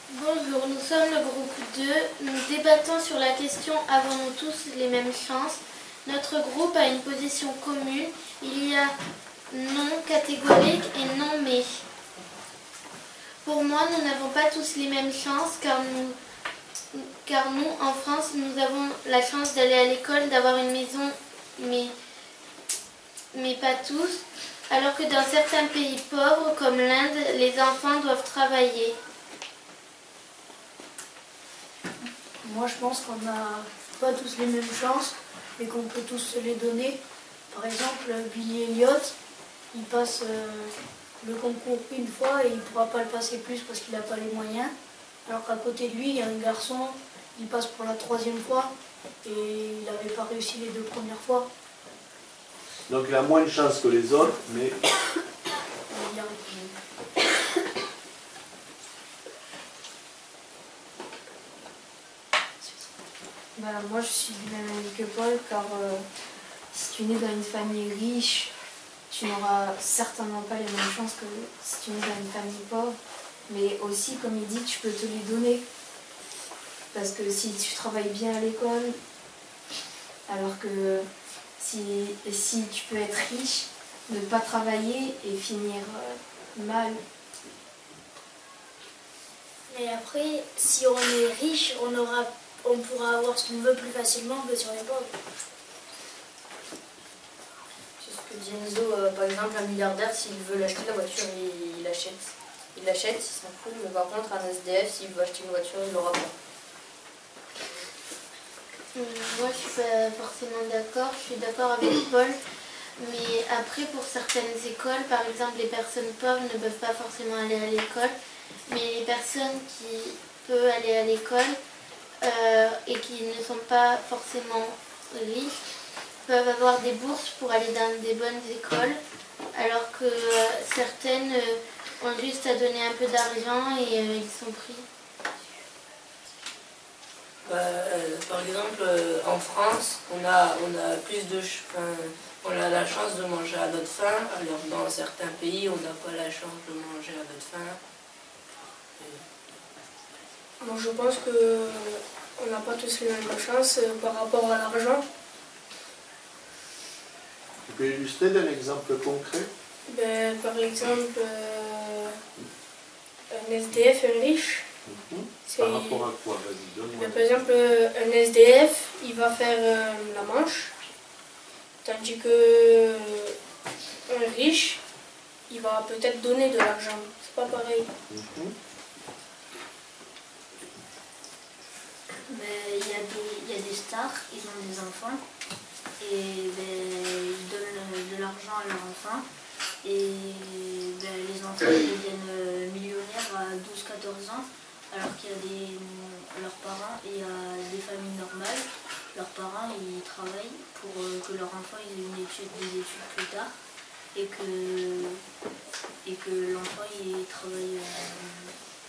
Bonjour, nous sommes le groupe 2. Nous débattons sur la question « Avons-nous tous les mêmes chances ?» Notre groupe a une position commune. Il y a non catégorique et non mais. Pour moi, nous n'avons pas tous les mêmes chances car nous, en France, nous avons la chance d'aller à l'école, d'avoir une maison, mais pas tous. Alors que dans certains pays pauvres, comme l'Inde, les enfants doivent travailler. Moi, je pense qu'on n'a pas tous les mêmes chances, mais qu'on peut tous se les donner. Par exemple, Billy Elliot, il passe le concours une fois et il ne pourra pas le passer plus parce qu'il n'a pas les moyens. Alors qu'à côté de lui, il y a un garçon, il passe pour la 3e fois et il n'avait pas réussi les 2 premières fois. Donc il a moins de chance que les autres, mais... Il y arrive quand même. Moi je suis du même avis que Paul car si tu nais dans une famille riche, tu n'auras certainement pas les mêmes chances que si tu nais dans une famille pauvre. Mais aussi, comme il dit, tu peux te les donner. Parce que si tu travailles bien à l'école, alors que si tu peux être riche, ne pas travailler et finir mal. Mais après, si on est riche, on pourra avoir ce qu'on veut plus facilement que si on est pauvre. C'est ce que dit Enzo, par exemple, un milliardaire, s'il veut l'acheter la voiture, il l'achète. Il l'achète, il s'en fout, mais par contre, un SDF, s'il veut acheter une voiture, il l'aura pas. Moi, je suis pas forcément d'accord. Je suis d'accord avec Paul. Mais après, pour certaines écoles, par exemple, les personnes pauvres ne peuvent pas forcément aller à l'école. Mais les personnes qui peuvent aller à l'école et qui ne sont pas forcément riches peuvent avoir des bourses pour aller dans des bonnes écoles. Alors que certaines ont juste à donner un peu d'argent et ils sont pris. Par exemple, en France, on a on a la chance de manger à notre faim, alors dans certains pays, on n'a pas la chance de manger à notre faim. Moi, je pense qu'on n'a pas tous les mêmes chances par rapport à l'argent. Tu peux illustrer d'un exemple concret? Par exemple, un SDF, un riche. Par rapport à quoi? Vas-y, donne-moi. Par exemple, un SDF, il va faire la manche, tandis que un riche, il va peut-être donner de l'argent. C'est pas pareil. Il y a des stars, ils ont des enfants et ils donnent de l'argent à leurs enfants. Et les enfants deviennent millionnaires à 12-14 ans. Alors qu'il y a leurs parents et des familles normales, leurs parents ils travaillent pour que leur enfant ait des études plus tard et que l'enfant il travaille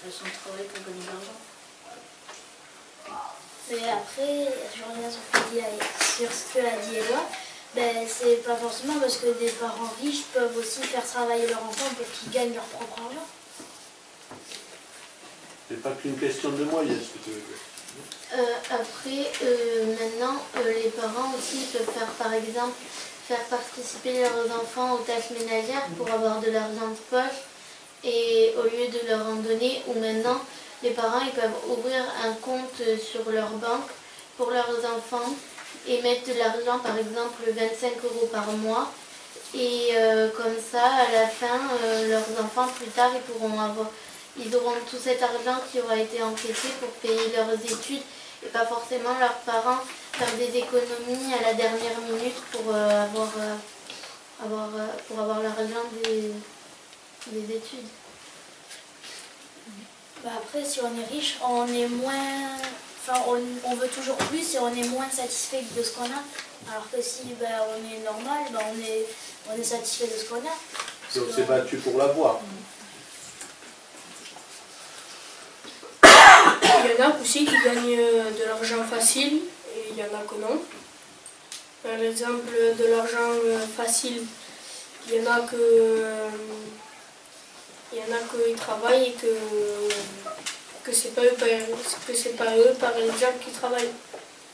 à son travail pour gagner de l'argent. Mais après, je reviens sur ce que a dit Eloi, c'est pas forcément parce que des parents riches peuvent aussi faire travailler leur enfant pour qu'ils gagnent leur propre argent. C'est pas qu'une question de moyens, ce que tu veux dire. Après, maintenant, les parents aussi peuvent faire, par exemple, faire participer leurs enfants aux tâches ménagères pour avoir de l'argent de poche et au lieu de leur en donner, ou maintenant, les parents ils peuvent ouvrir un compte sur leur banque pour leurs enfants et mettre de l'argent, par exemple 25 € par mois. Et comme ça, à la fin, leurs enfants, plus tard, ils auront tout cet argent qui aura été encaissé pour payer leurs études et pas forcément leurs parents faire des économies à la dernière minute pour avoir l'argent des études. Après, si on est riche, on est moins... Enfin, on veut toujours plus et on est moins satisfait de ce qu'on a. Alors que si on est normal, on est satisfait de ce qu'on a. Et on s'est battu pour l'avoir. Il y en a aussi qui gagnent de l'argent facile et il y en a que non. Par exemple, de l'argent facile, il y en a qui travaillent et que c'est pas eux, par exemple, qui travaillent.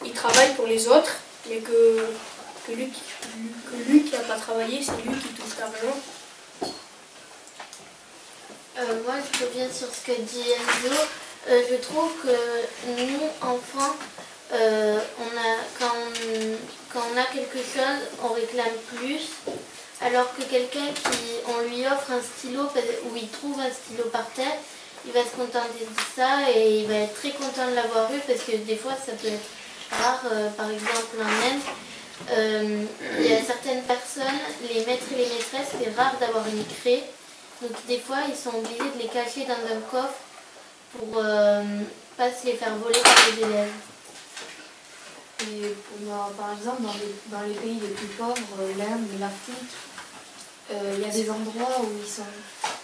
Ils travaillent pour les autres, mais que lui qui n'a pas travaillé, c'est lui qui touche l'argent. Moi, je reviens sur ce que dit Enzo. Je trouve que nous, enfants, quand on a quelque chose, on réclame plus, alors que quelqu'un on lui offre un stylo ou il trouve un stylo par terre, il va se contenter de ça et il va être très content de l'avoir eu parce que des fois ça peut être rare. Par exemple en Inde, il y a certaines personnes, les maîtres et les maîtresses, c'est rare d'avoir une craie. Donc des fois ils sont obligés de les cacher dans un coffre pour pas se les faire voler par les élèves. Et par exemple, dans les pays les plus pauvres, l'Inde, l'Afrique, il y a des endroits où ils sont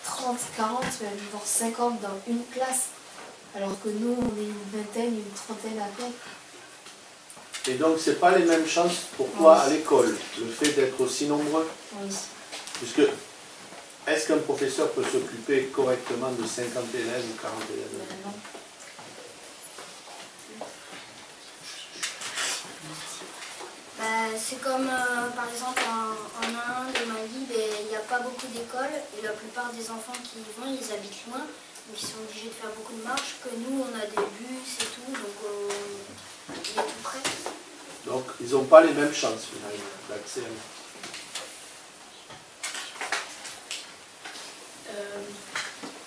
30, 40, même voire 50 dans une classe, alors que nous, on est une vingtaine, une trentaine à peine. Et donc, c'est pas les mêmes chances pour toi à l'école, le fait d'être aussi nombreux. Oui. Puisque, est-ce qu'un professeur peut s'occuper correctement de 50 élèves ou 40 élèves? Non. C'est comme par exemple en Inde, au Mali, il n'y a pas beaucoup d'écoles et la plupart des enfants qui y vont, ils habitent loin, donc ils sont obligés de faire beaucoup de marches, que nous on a des bus et tout, donc il est tout près. Donc, ils n'ont pas les mêmes chances finalement d'accès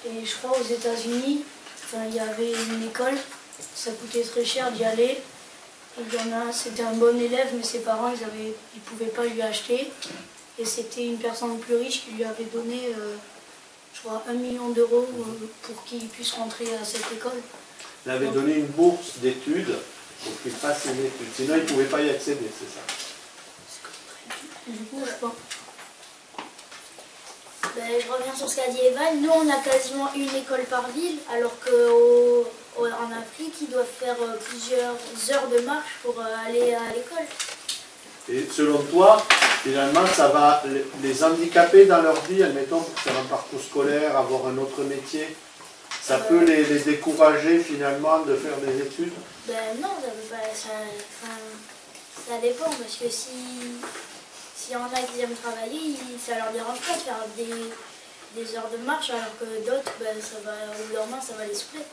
Et je crois aux États-Unis, il y avait une école, ça coûtait très cher d'y aller. Il y en a un, c'était un bon élève, mais ses parents, ils pouvaient pas lui acheter. Et c'était une personne plus riche qui lui avait donné, je crois, 1 million d'euros pour qu'il puisse rentrer à cette école. Il avait donné une bourse d'études pour qu'il fasse ses études. Sinon, il ne pouvait pas y accéder, c'est ça? Du coup, je pense. Je reviens sur ce qu'a dit Evan. Nous, on a quasiment une école par ville, alors qu'en Afrique, ils doivent faire plusieurs heures de marche pour aller à l'école. Et selon toi, finalement, ça va les handicaper dans leur vie, admettons, pour faire un parcours scolaire, avoir un autre métier, ça peut les décourager finalement de faire des études? Non, ça dépend, parce que s'il y en a qui aiment travailler, ça leur dérange pas de faire des heures de marche, alors que d'autres, au bout d'un moment, ça va les saouler.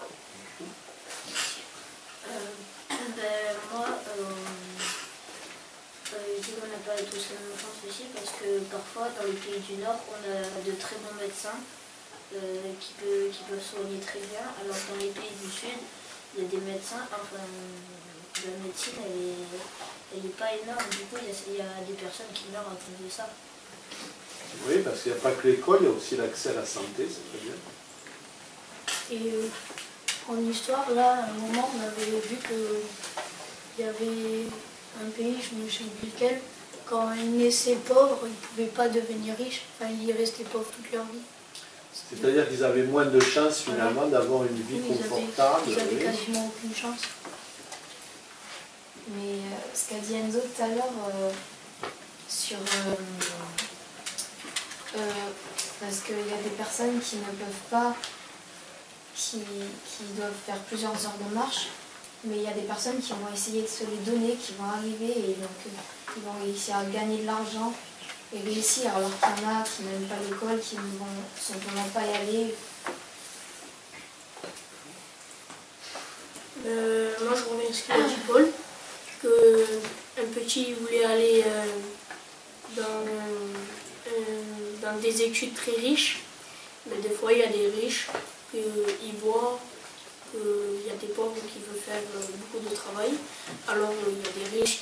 Moi, je dis qu'on n'a pas tous la même chance aussi, parce que parfois, dans les pays du Nord, on a de très bons médecins qui peuvent soigner très bien, alors que dans les pays du Sud, il y a des médecins, la médecine, elle n'est pas énorme, du coup, il y a des personnes qui meurent à cause de ça. Oui, parce qu'il n'y a pas que l'école, il y a aussi l'accès à la santé, c'est très bien. Et en histoire, là, à un moment, on avait vu qu'il y avait un pays, je ne sais plus lequel, quand ils naissaient pauvres, ils ne pouvaient pas devenir riches, ils restaient pauvres toute leur vie. C'est-à-dire qu'ils avaient moins de chances finalement d'avoir une vie confortable. Ils avaient quasiment aucune chance. Mais ce qu'a dit Enzo tout à l'heure sur... parce qu'il y a des personnes qui ne peuvent pas, qui doivent faire plusieurs heures de marche, mais il y a des personnes qui vont essayer de se les donner, qui vont arriver et donc ils vont réussir à gagner de l'argent et réussir, alors qu'il y en a qui n'aiment pas l'école, qui ne vont simplement pas y aller. Moi je reviens à ce qu'a dit Paul, qu'un petit voulait aller dans des études très riches, mais des fois il y a des riches qui voient qu'il y a des pauvres qui veulent faire beaucoup de travail, alors il y a des riches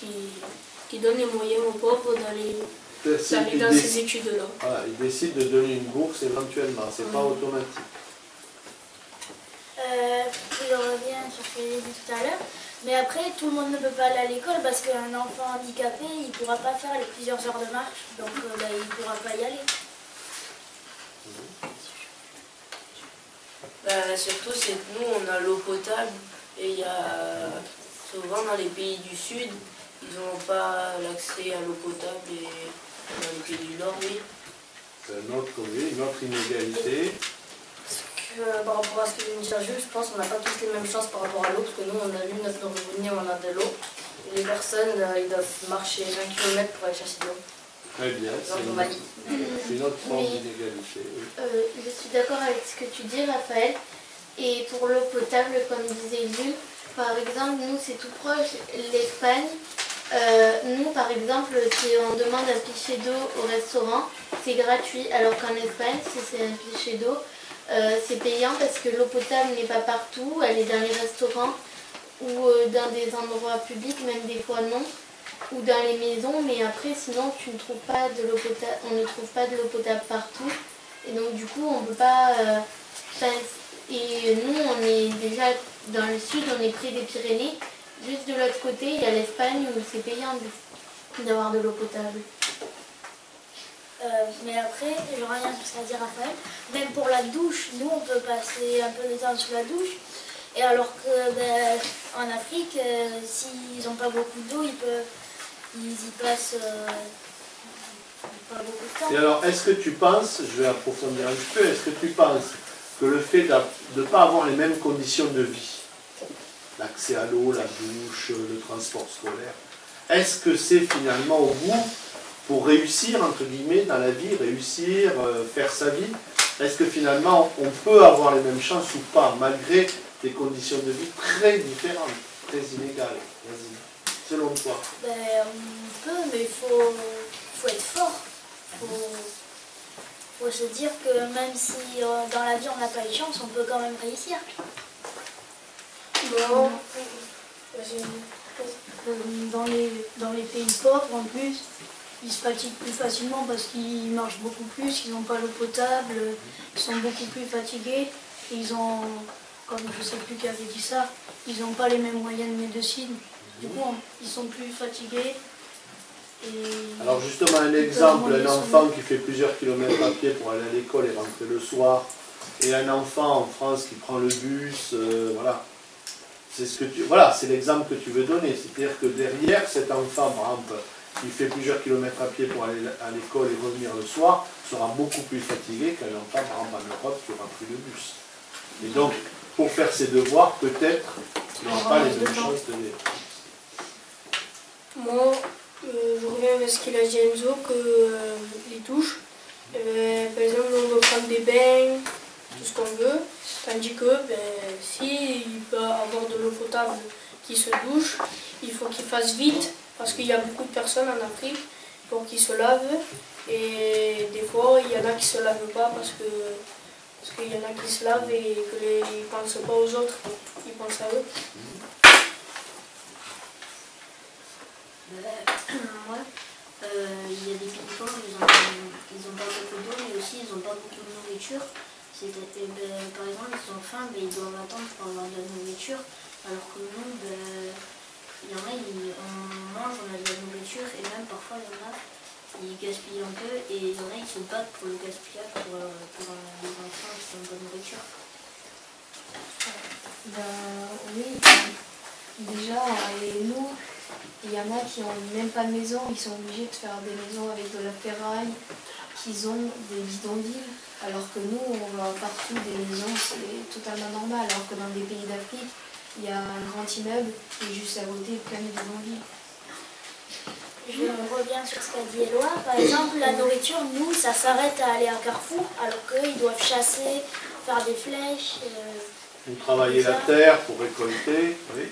qui donnent les moyens aux pauvres d'aller dans ces études-là. Voilà, ils décident de donner une bourse éventuellement, c'est pas automatique. Je reviens sur ce que j'ai dit tout à l'heure, mais après tout le monde ne peut pas aller à l'école parce qu'un enfant handicapé il ne pourra pas faire les plusieurs heures de marche, donc il ne pourra pas y aller. Surtout c'est que nous on a l'eau potable et il y a souvent dans les pays du sud ils n'ont pas l'accès à l'eau potable et dans les pays du nord oui. C'est une autre inégalité. Parce que par rapport à ce que vient de dire Jules, je pense qu'on n'a pas tous les mêmes chances par rapport à l'eau, parce que nous, on a l'une notre robinet, on a de l'eau. Et les personnes, ils doivent marcher 20 km pour aller chercher de l'eau. Très bien, c'est une autre forme d'inégalité. Oui. Je suis d'accord avec ce que tu dis, Raphaël. Et pour l'eau potable, comme disait Jules, par exemple, nous, c'est tout proche, l'Espagne. Nous, par exemple, si on demande un pichet d'eau au restaurant, c'est gratuit. Alors qu'en Espagne, si c'est un pichet d'eau, c'est payant parce que l'eau potable n'est pas partout. Elle est dans les restaurants ou dans des endroits publics, même des fois non, ou dans les maisons. Mais après, sinon, tu ne trouves pas de l'eau potable. On ne trouve pas de l'eau potable partout. Et donc, du coup, on ne peut pas... et nous, on est déjà dans le sud, on est près des Pyrénées. Juste de l'autre côté, il y a l'Espagne où c'est payant d'avoir de l'eau potable. Mais après, j'aurais rien sur ce qu'a dit Raphaël. Même pour la douche, nous on peut passer un peu de temps sous la douche. Et alors que en Afrique, s'ils n'ont pas beaucoup d'eau, ils y passent pas beaucoup de temps. Et alors, est-ce que tu penses, je vais approfondir un petit peu, est-ce que tu penses que le fait de ne pas avoir les mêmes conditions de vie, l'accès à l'eau, la douche, le transport scolaire, est-ce que c'est finalement au bout, pour réussir, entre guillemets, dans la vie, réussir, faire sa vie, est-ce que finalement on peut avoir les mêmes chances ou pas, malgré des conditions de vie très différentes, très inégales? Vas-y, selon toi. On peut, mais il faut être fort. Faut se dire que même si dans la vie on n'a pas eu de chance, on peut quand même réussir. Non. Dans les pays pauvres, en plus, ils se fatiguent plus facilement parce qu'ils marchent beaucoup plus, ils n'ont pas l'eau potable, ils sont beaucoup plus fatigués. Et ils ont, comme je ne sais plus qui avait dit ça, ils n'ont pas les mêmes moyens de médecine. Du coup, ils sont plus fatigués. Alors justement, un exemple, un enfant qui fait plusieurs kilomètres à pied pour aller à l'école et rentrer le soir, et un enfant en France qui prend le bus, voilà. C'est l'exemple que tu veux donner. C'est-à-dire que derrière, cet enfant, par exemple, qui fait plusieurs kilomètres à pied pour aller à l'école et revenir le soir, sera beaucoup plus fatigué qu'un enfant, par exemple, en Europe, qui aura pris le bus. Et donc, pour faire ses devoirs, peut-être, il n'aura pas les mêmes chances de les... Moi, je reviens avec ce qu'il a dit Enzo, que les douches, par exemple, on veut prendre des bains, tout ce qu'on veut, tandis que s'il peut avoir de l'eau potable qui se douche, il faut qu'il fasse vite, parce qu'il y a beaucoup de personnes en Afrique pour qu'ils se lavent, et des fois, il y en a qui ne se lavent pas parce qu'il y en a qui se lavent et qu'ils ne pensent pas aux autres, ils pensent à eux. Moi, il y a des pays pauvres, ils ont pas beaucoup d'eau, mais aussi ils n'ont pas beaucoup de nourriture. Par exemple, ils ont faim, ils doivent attendre pour avoir de la nourriture, alors que nous, il y en a, on mange, on a de la nourriture, et même parfois il y en a, ils gaspillent un peu, et il y en a, ils se battent pour le gaspillage, pour les enfants qui ont de la nourriture. Oui, déjà, et nous, il y en a qui n'ont même pas de maison, ils sont obligés de faire des maisons avec de la ferraille, qu'ils ont des bidonvilles, alors que nous, on voit partout des maisons, c'est totalement normal, alors que dans des pays d'Afrique, il y a un grand immeuble et juste à côté, plein de bidonvilles. Je reviens sur ce qu'a dit Éloi. Par exemple, la nourriture, nous, ça s'arrête à aller à Carrefour, alors qu'ils doivent chasser, faire des flèches. Travailler la terre pour récolter, oui.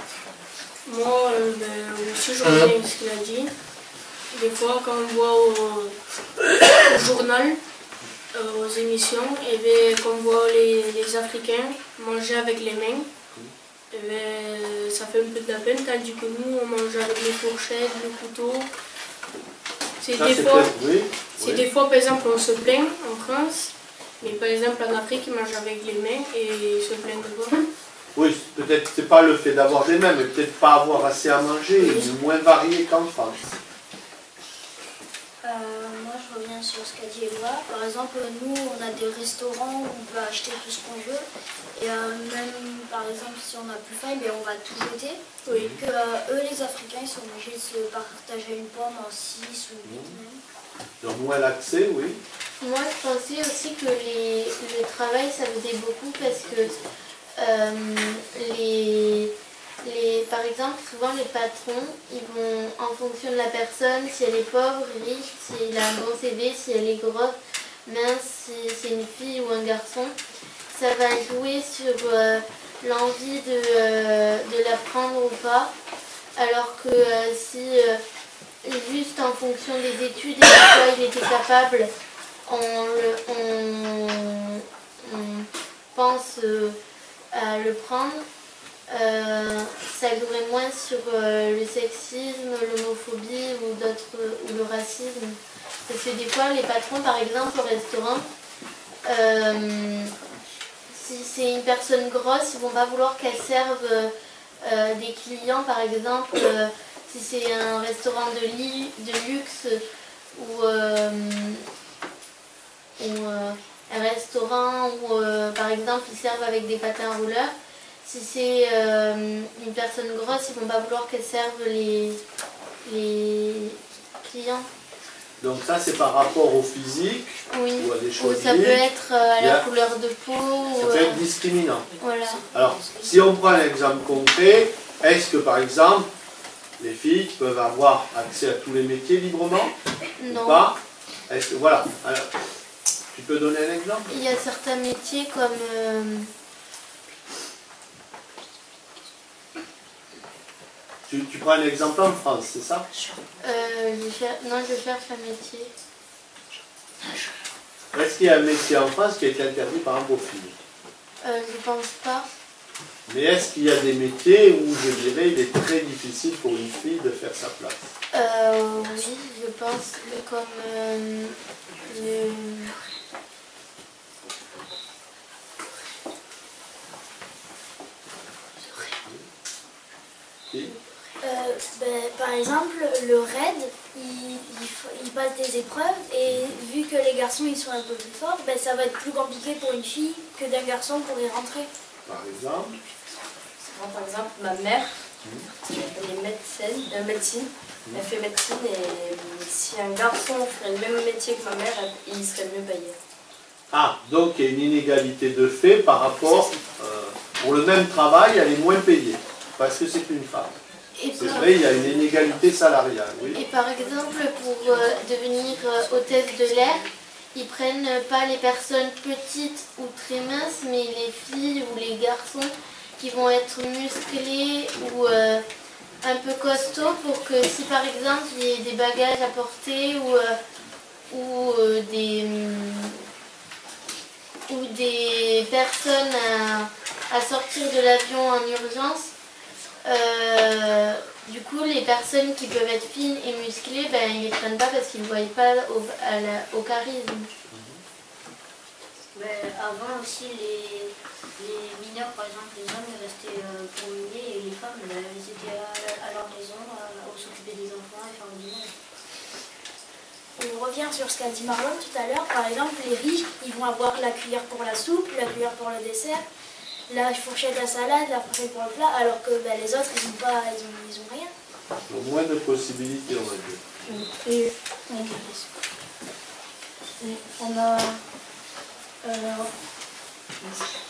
Moi, aussi, je reviens avec ce qu'il a dit. Des fois, quand on voit au journal, aux émissions, et qu'on voit les Africains manger avec les mains, ça fait un peu de la peine, tandis que nous, on mange avec les fourchettes, le couteau. Des fois, par exemple, on se plaint en France, mais par exemple, en Afrique, ils mangent avec les mains et ils se plaignent de quoi. Oui, peut-être c'est pas le fait d'avoir des mains, mais peut-être pas avoir assez à manger, ou moins varié qu'en France. Moi, je reviens sur ce qu'a dit Éloi. Par exemple, nous, on a des restaurants où on peut acheter tout ce qu'on veut. Et même, par exemple, si on n'a plus faim, on va tout jeter. Oui. Que eux, les Africains, ils sont obligés de se partager une pomme en 6 ou 8 même. Donc moins l'accès, oui. Moi, je pensais aussi que le travail, ça faisait beaucoup parce que par exemple, souvent les patrons, ils vont, en fonction de la personne, si elle est pauvre, riche, si elle a un bon CV, si elle est grosse, mince, si c'est une fille ou un garçon, ça va jouer sur l'envie de l'apprendre ou pas. Alors que si juste en fonction des études et de quoi il était capable, on pense à le prendre, ça jouerait moins sur le sexisme, l'homophobie ou le racisme. Parce que des fois, les patrons, par exemple, au restaurant, si c'est une personne grosse, ils vont pas vouloir qu'elle serve des clients, par exemple, si c'est un restaurant de luxe ou un restaurant où, par exemple, ils servent avec des patins rouleurs. Si c'est une personne grosse, ils vont pas vouloir qu'elle serve les clients. Donc ça, c'est par rapport au physique Oui. ou à des choses Ou ça peut être à la couleur de peau. Ça peut être discriminant. Voilà. Alors, si on prend un exemple concret, est-ce que, par exemple, les filles peuvent avoir accès à tous les métiers librement? Non. Ou pas? Est-ce que, voilà. Alors, tu peux donner un exemple? Il y a certains métiers comme... Tu prends un exemple en France, c'est ça? Non, je cherche un métier. Est-ce qu'il y a un métier en France qui est interdit par exemple aux filles? Je pense pas. Mais est-ce qu'il y a des métiers où, je dirais, il est très difficile pour une fille de faire sa place? Oui, je pense comme le... Par exemple, le RAID, il passe des épreuves et vu que les garçons ils sont un peu plus forts, ça va être plus compliqué pour une fille que d'un garçon pour y rentrer. Par exemple? Par exemple, ma mère, elle est médecine, elle fait médecine et si un garçon ferait le même métier que ma mère, il serait mieux payé. Ah, donc il y a une inégalité de fait par rapport, pour le même travail, elle est moins payée, parce que c'est une femme. C'est vrai, il y a une inégalité salariale, oui. Et par exemple, pour devenir hôtesse de l'air, ils prennent pas les personnes petites ou très minces, mais les filles ou les garçons qui vont être musclés ou un peu costauds pour que si par exemple il y ait des bagages à porter ou des personnes à sortir de l'avion en urgence, du coup les personnes qui peuvent être fines et musclées, ils les prennent pas parce qu'ils ne voient pas au charisme. Avant aussi, les mineurs, par exemple, les hommes ils restaient pour miner et les femmes, elles étaient à leur maison, à s'occuper des enfants et faire le ménage. On revient sur ce qu'a dit Marlon tout à l'heure. Par exemple, les riches, ils vont avoir la cuillère pour la soupe, la cuillère pour le dessert, la fourchette à salade, la fourchette pour le plat, alors que les autres, ils ont rien. Ils ont moins de possibilités, on va dire. Et on a...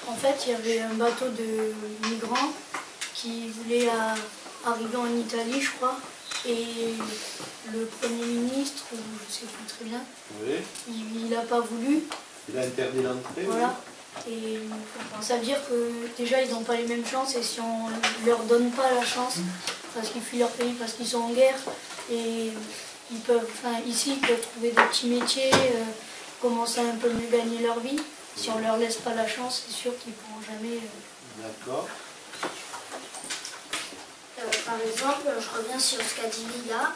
en fait, il y avait un bateau de migrants qui voulait arriver en Italie, je crois. Et le Premier ministre, ou je ne sais plus très bien, Oui. il n'a pas voulu. Il a interdit l'entrée. Voilà. Et ça veut dire que déjà ils n'ont pas les mêmes chances et si on ne leur donne pas la chance, parce qu'ils fuient leur pays, parce qu'ils sont en guerre, et ils peuvent, ici ils peuvent trouver des petits métiers, commencer à un peu mieux gagner leur vie. Si on ne leur laisse pas la chance, c'est sûr qu'ils ne pourront jamais... D'accord. Par exemple, je reviens sur ce qu'a dit Lila,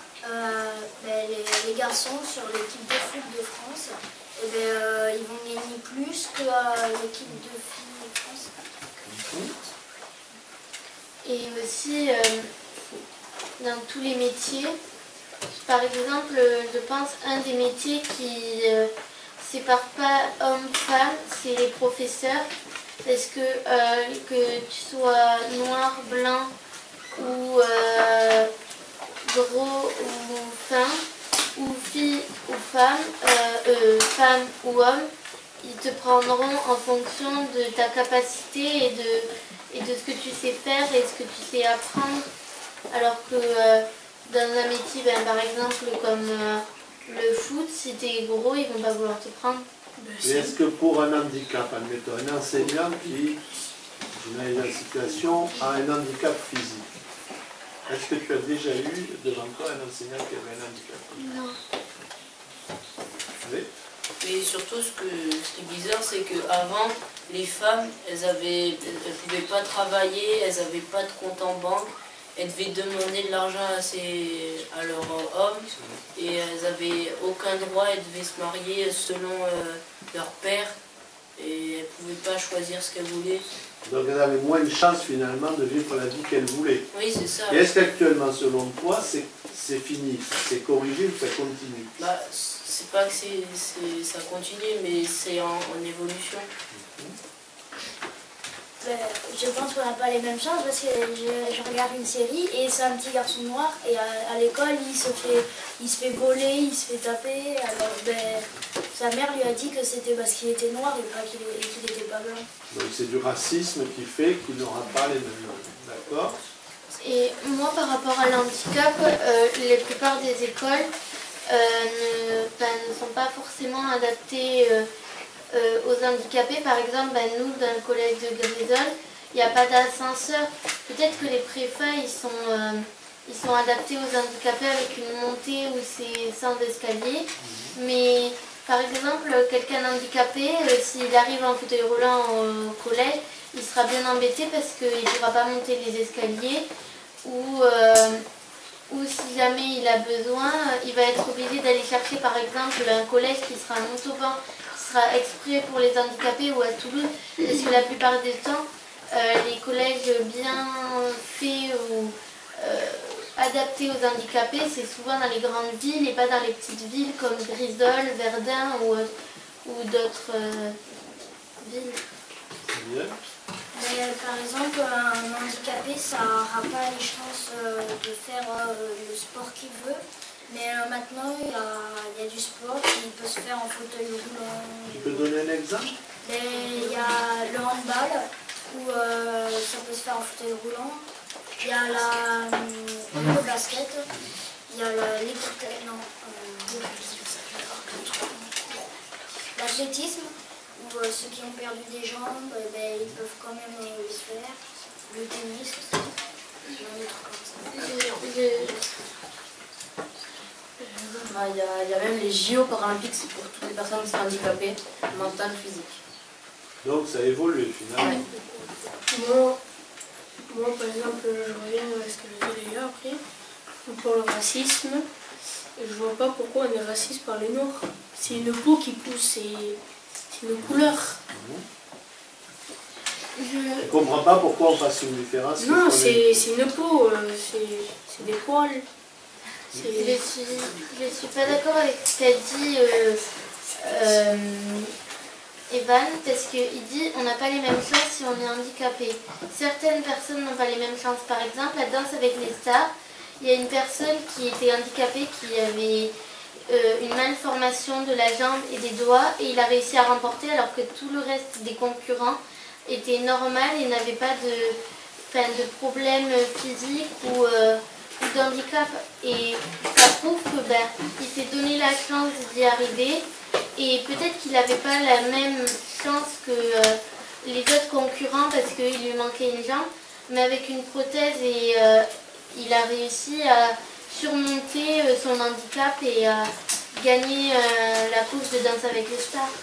les garçons sur l'équipe de foot de France, ils vont gagner plus que l'équipe de filles de France. Et aussi, dans tous les métiers, par exemple, je pense un des métiers qui sépare pas hommes-femmes, c'est les professeurs. Parce que tu sois noir, blanc ou gros ou fin, ou fille ou femmes ou hommes, ils te prendront en fonction de ta capacité et de ce que tu sais faire et ce que tu sais apprendre. Alors que dans un métier, par exemple, comme le foot, si tu es gros, ils vont pas vouloir te prendre. Et est-ce que pour un handicap, admettons, un enseignant qui, dans la situation, a un handicap physique, est-ce que tu as déjà eu devant toi un enseignant qui avait un handicap physique? Non. Oui. Et surtout, ce qui est bizarre, c'est qu'avant, les femmes, elles pouvaient pas travailler, elles n'avaient pas de compte en banque, elles devaient demander de l'argent à leur homme, et elles n'avaient aucun droit, elles devaient se marier selon leur père, et elles ne pouvaient pas choisir ce qu'elles voulaient. Donc elles avaient moins de chance finalement de vivre la vie qu'elles voulaient. Oui, c'est ça. Et est-ce qu'actuellement, selon toi, c'est fini, c'est corrigé ou ça continue? Bah, c'est pas que ça continue, mais c'est en évolution. Je pense qu'on n'a pas les mêmes chances parce que je regarde une série et c'est un petit garçon noir et à l'école il se fait voler, il se fait taper. Alors sa mère lui a dit que c'était parce qu'il était noir et pas qu'il n'était pas blanc. Donc c'est du racisme qui fait qu'il n'aura pas les mêmes normes, d'accord? Et moi, par rapport à l'handicap, la plupart des écoles ne sont pas forcément adaptées aux handicapés. Par exemple, nous, dans le collège de Grisol, il n'y a pas d'ascenseur. Peut-être que les préfets, ils sont adaptés aux handicapés avec une montée où c'est sans escalier. Mais par exemple, quelqu'un handicapé, s'il arrive en fauteuil roulant au collège, il sera bien embêté parce qu'il ne pourra pas monter les escaliers ou si jamais il a besoin, il va être obligé d'aller chercher par exemple un collège qui sera un autobanc qui sera exprès pour les handicapés ou à Toulouse, parce que la plupart du temps, les collèges bien faits ou adaptés aux handicapés, c'est souvent dans les grandes villes et pas dans les petites villes comme Grisol, Verdun ou d'autres villes. Bien. Mais par exemple, un handicapé, ça n'aura pas les chances de faire le sport qu'il veut. Mais maintenant, il y a du sport qui peut se faire en fauteuil roulant. Tu peux donner un exemple? Il y a le handball, où ça peut se faire en fauteuil roulant. Il y a le basket, il y a l'athlétisme, où ceux qui ont perdu des jambes, ils peuvent quand même les faire. Le tennis aussi, un autre comme ça. Il y a même les JO paralympiques, c'est pour toutes les personnes qui sont handicapées, mentales, physiques. Donc ça évolue finalement. Moi, par exemple, je reviens à ce que je disais après. Pour le racisme, je vois pas pourquoi on est raciste par les noirs. C'est une peau qui pousse, c'est une couleur. Je ne comprends pas pourquoi on fasse une différence. Non, c'est une peau, c'est des poils. Je suis pas d'accord avec ce qu'a dit Evan, parce qu'il dit on n'a pas les mêmes chances si on est handicapé. Certaines personnes n'ont pas les mêmes chances. Par exemple, la danse avec les stars, il y a une personne qui était handicapée, qui avait une malformation de la jambe et des doigts, et il a réussi à remporter alors que tout le reste des concurrents était normal et n'avait pas de problème physique ou d'handicap. Et ça prouve que il s'est donné la chance d'y arriver. Et peut-être qu'il n'avait pas la même chance que les autres concurrents parce qu'il lui manquait une jambe, mais avec une prothèse et il a réussi à surmonter son handicap et à gagner la course de Danse avec les stars.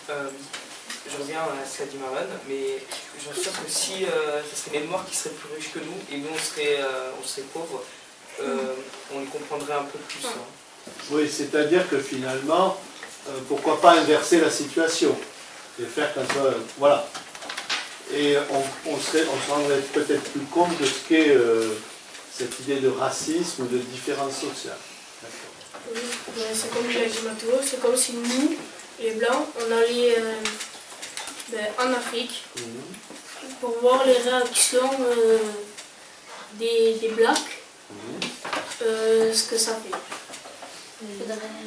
Je reviens à ce qu'a dit Marwan, mais je suis sûr que si ce serait les Noirs qui seraient plus riches que nous et nous on serait pauvres, on les comprendrait un peu plus. Hein. Oui, c'est-à-dire que finalement, pourquoi pas inverser la situation et faire comme ça, voilà. Et on se rendrait peut-être plus compte de ce qu'est cette idée de racisme ou de différence sociale. Oui, c'est comme l'a dit Mathéo, c'est comme si nous, les Blancs, on allait en Afrique pour voir les réactions des Blacks, ce que ça fait.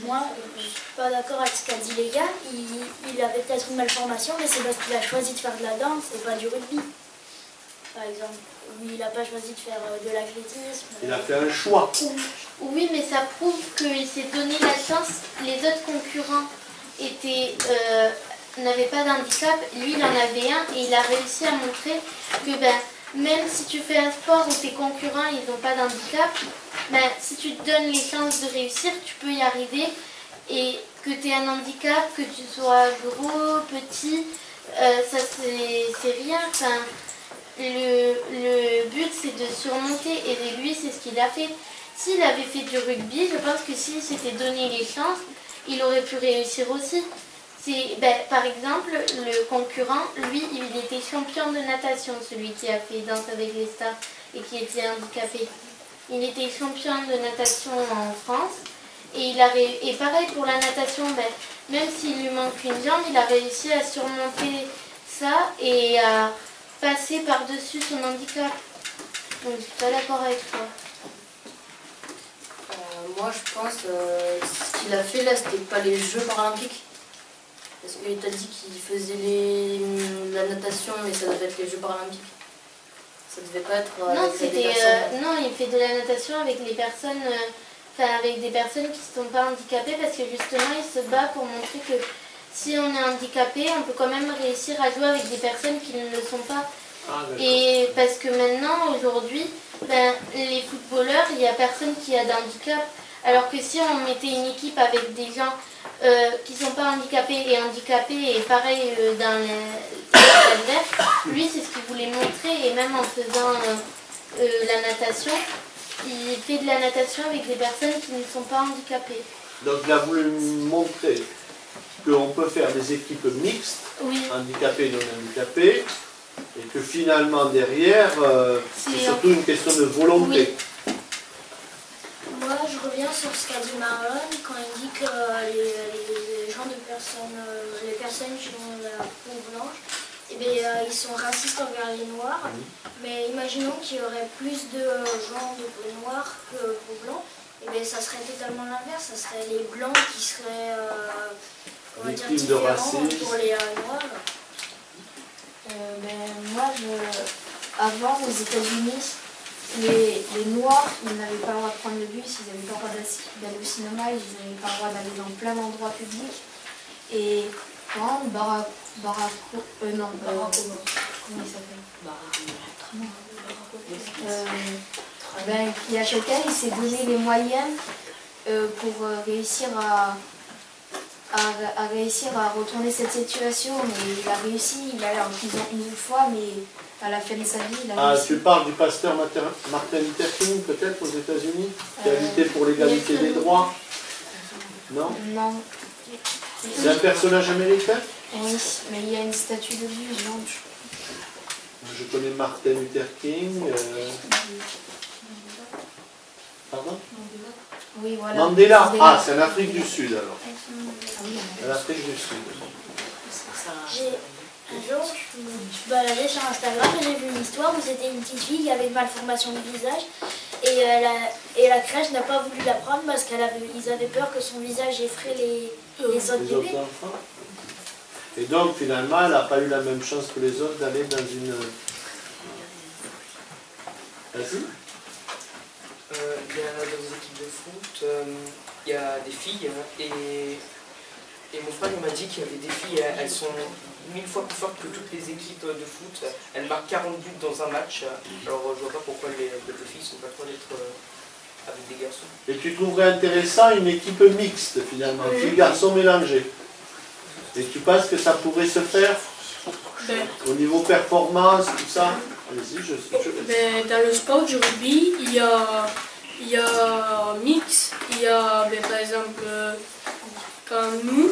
Moi, je suis pas d'accord avec ce qu'a dit les gars. Il avait peut-être une malformation, mais c'est parce qu'il a choisi de faire de la danse et pas du rugby. Par exemple, oui, il n'a pas choisi de faire de l'athlétisme. Il a fait un choix. Oui, mais ça prouve qu'il s'est donné la chance. Les autres concurrents n'avaient pas d'handicap. Lui, il en avait un et il a réussi à montrer que même si tu fais un sport où tes concurrents ils n'ont pas d'handicap, si tu te donnes les chances de réussir, tu peux y arriver. Et que tu aies un handicap, que tu sois gros, petit, ça c'est rien. Enfin, le but c'est de surmonter et lui c'est ce qu'il a fait. S'il avait fait du rugby, je pense que s'il s'était donné les chances, il aurait pu réussir aussi. Par exemple, le concurrent, lui, il était champion de natation, celui qui a fait Danse avec les stars et qui était handicapé. Il était champion de natation en France et pareil pour la natation, même s'il lui manque une jambe, il a réussi à surmonter ça et à passer par-dessus son handicap. Donc je suis pas d'accord avec toi. Moi, je pense ce qu'il a fait là, c'était pas les Jeux paralympiques. Parce que tu as dit qu'il faisait la natation, mais ça devait être les Jeux paralympiques. Ça devait pas être. Non, il fait de la natation avec les personnes, avec des personnes qui ne sont pas handicapées, parce que justement, il se bat pour montrer que si on est handicapé, on peut quand même réussir à jouer avec des personnes qui ne le sont pas. Et parce que maintenant, aujourd'hui, les footballeurs, il n'y a personne qui a d'handicap. Alors que si on mettait une équipe avec des gens qui ne sont pas handicapés et pareil dans les adverses, lui c'est ce qu'il voulait montrer et même en faisant la natation, il fait de la natation avec des personnes qui ne sont pas handicapées. Donc il a voulu montrer qu'on peut faire des équipes mixtes, handicapés et non handicapés, et que finalement derrière, c'est surtout une question de volonté. Oui. Moi, je reviens sur ce qu'a dit Marlon quand il dit que les personnes qui ont la peau blanche, ils sont racistes envers les noirs. Mais imaginons qu'il y aurait plus de gens de peau noire que peau blanc, ça serait totalement l'inverse. Ça serait les blancs qui seraient différents pour les noirs. Moi, avant aux États-Unis, les Noirs, ils n'avaient pas le droit de prendre le bus, ils n'avaient pas le droit d'aller au cinéma, ils n'avaient pas le droit d'aller dans plein d'endroits publics. Et quand Barack Obama, comment il s'appelle il y a quelqu'un, il s'est donné les moyens pour réussir à retourner cette situation, mais il a réussi, il est allé en prison une fois, mais à la fin de sa vie, il a réussi. Tu parles du pasteur Martin Luther King, peut-être, aux États-Unis, qui a lutté pour l'égalité des droits? Non? Non. C'est un personnage américain? Oui, mais il y a une statue de lui, Je connais Martin Luther King. Pardon? Oui, voilà. Mandela. Ah, c'est en Afrique du Sud alors. En Afrique du Sud. Un jour, je me baladais sur Instagram et j'ai vu une histoire où c'était une petite fille qui avait une malformation du visage et la crèche n'a pas voulu la prendre parce qu'ils avaient peur que son visage effraie les autres bébés. Enfants. Et donc finalement, elle n'a pas eu la même chance que les autres d'aller dans une... Vas-y. Il y a dans les équipes de foot, il y a des filles et mon frère m'a dit qu'il y avait des filles, elles sont 1000 fois plus fortes que toutes les équipes de foot. Elles marquent 40 buts dans un match. Alors je vois pas pourquoi les filles ne sont pas trop d'être avec des garçons. Et tu trouverais intéressant une équipe mixte finalement, filles-garçons mélangés. Et tu penses que ça pourrait se faire au niveau performance, tout ça? Allez-y, dans le sport du rugby, il y a mix, il y a par exemple quand nous,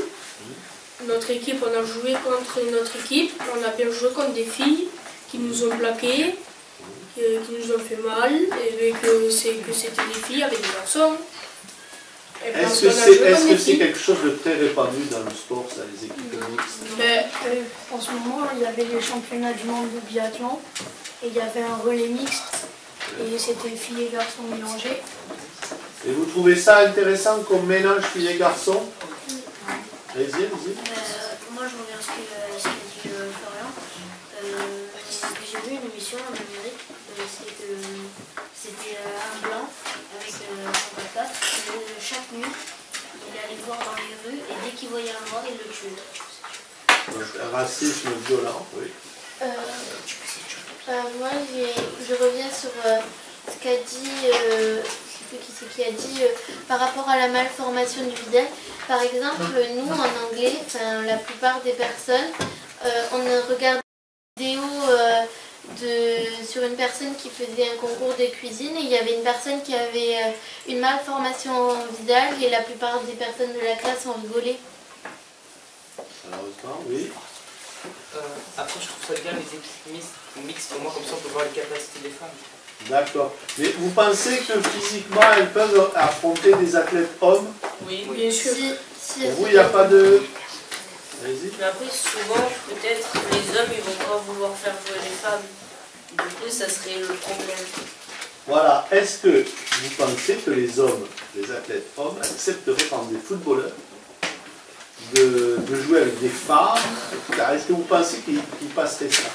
notre équipe, on a joué contre une autre équipe, on a bien joué contre des filles qui nous ont plaqués, qui nous ont fait mal, et que c'était des filles avec des garçons. Est-ce que c'est quelque chose de très répandu dans le sport, ça, les équipes mixtes? En ce moment, il y avait les championnats du monde de biathlon et il y avait un relais mixte et c'était filles et garçons mélangés. Et vous trouvez ça intéressant comme mélange filles et garçons? Allez-y, allez-y. Moi, je reviens à ce qu'a dit Florian. J'ai vu une émission en Amérique. C'était un blanc avec son papa. Chaque nuit, il allait voir dans les rues et dès qu'il voyait un noir, il le tuait. Donc, un racisme violent, oui. Moi, je reviens sur ce qu'a dit, je ne sais plus qui c'est qui a dit, par rapport à la malformation du visage. Par exemple, nous, en anglais, la plupart des personnes, on regarde des vidéos sur une personne qui faisait un concours de cuisine et il y avait une personne qui avait une malformation au visage et la plupart des personnes de la classe ont rigolé. Malheureusement, oui. Après, je trouve ça bien les équipes mixtes, au moins comme ça on peut voir les capacités des femmes. D'accord. Mais vous pensez que physiquement elles peuvent affronter des athlètes hommes? Oui, Bien sûr. Si, Pour vous, il n'y a pas de... Allez-y. mais après, souvent, peut-être, les hommes, ils vont pas vouloir faire jouer les femmes. Du coup, ça serait le problème. Voilà. Est-ce que vous pensez que les hommes, les athlètes hommes, accepteraient par exemple des footballeurs de jouer avec des femmes? Est-ce que vous pensez qu'ils passeraient ça?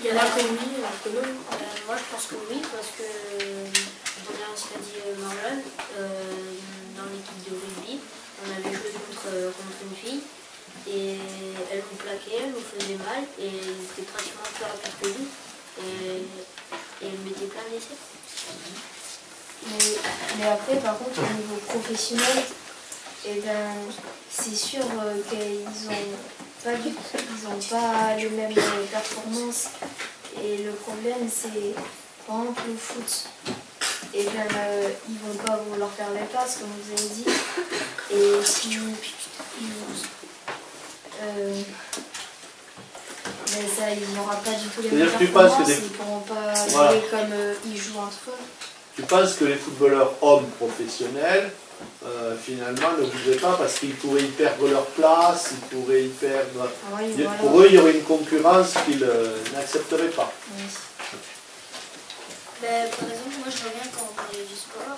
Il y en a que oui, il y en a que non. Moi, je pense que oui, parce que, je reviens à ce qu'a dit Marlon, dans l'équipe de rugby, on avait joué contre une fille, et elle nous plaquait, elle nous faisait mal, et elle était pratiquement plus rapide que nous, et elle mettait plein d'essais. Mais après, par contre, au niveau professionnel, eh ben, c'est sûr qu'ils n'ont pas les mêmes performances. Et le problème, c'est, par exemple, le foot. Eh bien, ils vont pas vouloir faire les passes, comme vous avez dit. Et si mais ça, il n'aura pas du tout les mêmes performances, ils ne pourront pas jouer comme ils jouent entre eux. Tu penses que les footballeurs hommes professionnels, finalement, ne voudraient pas parce qu'ils pourraient y perdre leur place, ils pourraient y perdre... Oui, voilà. Pour eux, il y aurait une concurrence qu'ils n'accepteraient pas. Oui. Ben, par exemple, moi je reviens quand on parlait du sport.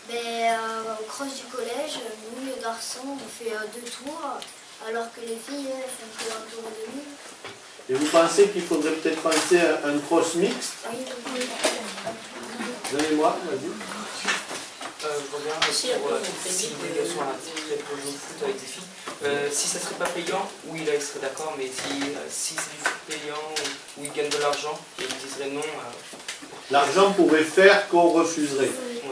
Ben, au cross du collège, nous les garçons, on fait 2 tours, alors que les filles elles, font que 1 tour et demi. Et vous pensez qu'il faudrait peut-être penser à un cross mixte? Oui, Donnez-moi, vas-y. Je reviens si les garçons arrêteraient pour jouer au foot avec des filles. Si ça serait pas payant, oui là ils seraient d'accord, mais si c'est du foot payant ou ils gagnent de l'argent, ils diseraient non. L'argent pourrait faire qu'on refuserait. Ouais.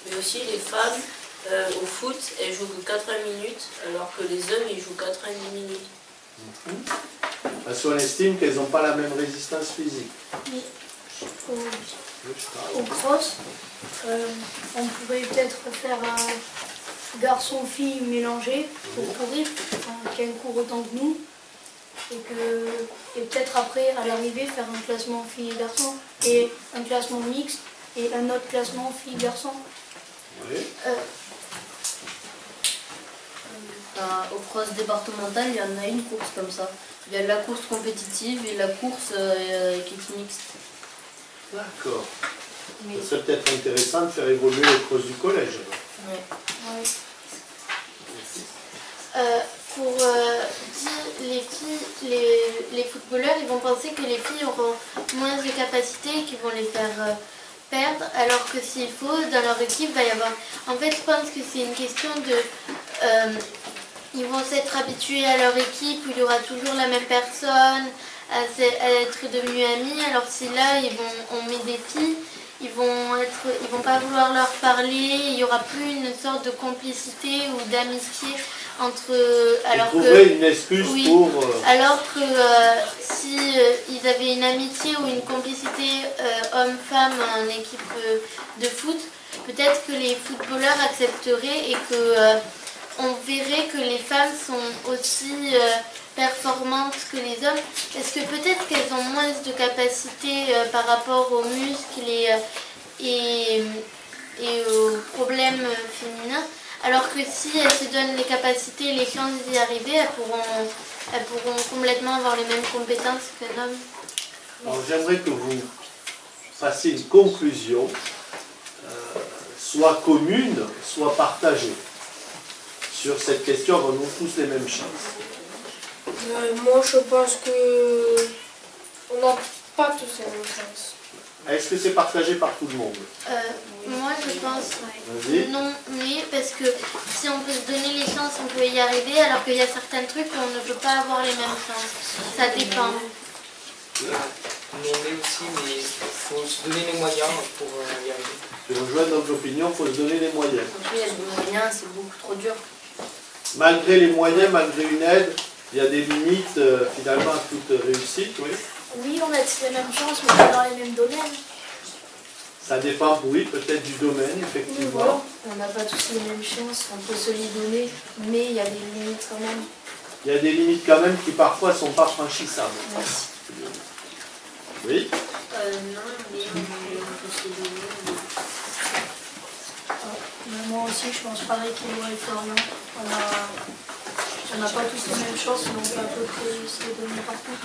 Mais aussi, les femmes, au foot, elles jouent que 80 minutes, alors que les hommes, ils jouent 90 minutes. Parce qu'on estime qu'elles n'ont pas la même résistance physique. Mais au cross, on pourrait peut-être faire un garçon-fille mélangé pour courir, qui court autant que nous. Et peut-être après, à l'arrivée, faire un classement filles-garçons et un classement mixte et un autre classement filles-garçons. Oui. Au cross départemental, il y en a une course comme ça. Il y a la course compétitive et la course qui est mixte. D'accord. Ça serait peut-être intéressant de faire évoluer le cross du collège. Ouais. Ouais. Pour dire les footballeurs, ils vont penser que les filles auront moins de capacités et qu'ils vont les faire perdre, alors que s'il faut, dans leur équipe, va y avoir... En fait, je pense que c'est une question de... ils vont s'être habitués à leur équipe où il y aura toujours la même personne, à être devenus amis, alors si là, on met des filles, ils vont pas vouloir leur parler, il n'y aura plus une sorte de complicité ou d'amitié entre... Alors trouver une excuse oui, pour... Alors que si ils avaient une amitié ou une complicité homme-femme en équipe de foot, peut-être que les footballeurs accepteraient et que on verrait que les femmes sont aussi performantes que les hommes. Est-ce que peut-être qu'elles ont moins de capacité par rapport aux muscles et aux problèmes féminins, alors que si elles se donnent les capacités et les chances d'y arriver, elles pourront complètement avoir les mêmes compétences qu'un homme. Alors j'aimerais que vous passer une conclusion, soit commune, soit partagée, sur cette question, avons-nous tous les mêmes chances? Moi, je pense que on n'a pas tous les mêmes chances. Est-ce que c'est partagé par tout le monde? Moi je pense Vas-y. non, mais parce que si on peut se donner les chances, on peut y arriver, alors qu'il y a certains trucs où on ne peut pas avoir les mêmes chances. Ça dépend. Demander aussi, mais il faut se donner les moyens pour y arriver. Je rejoins notre opinion, il faut se donner les moyens. Après, il y a des moyens, c'est beaucoup trop dur. Malgré les moyens, malgré une aide, il y a des limites finalement à toute réussite, oui. Oui, on a tous les mêmes chances, mais pas dans les mêmes domaines. Ça dépend, oui, peut-être du domaine, effectivement. On n'a pas tous les mêmes chances, on peut se les donner, mais il y a des limites quand même. Il y a des limites quand même qui parfois ne sont pas franchissables. Merci. Oui. Non, mais on peut se donner. Mais moi aussi, je pense pareil qu'Éloi et Florian. On n'a pas tous les mêmes chances, mais on peut à peu près se les donner partout.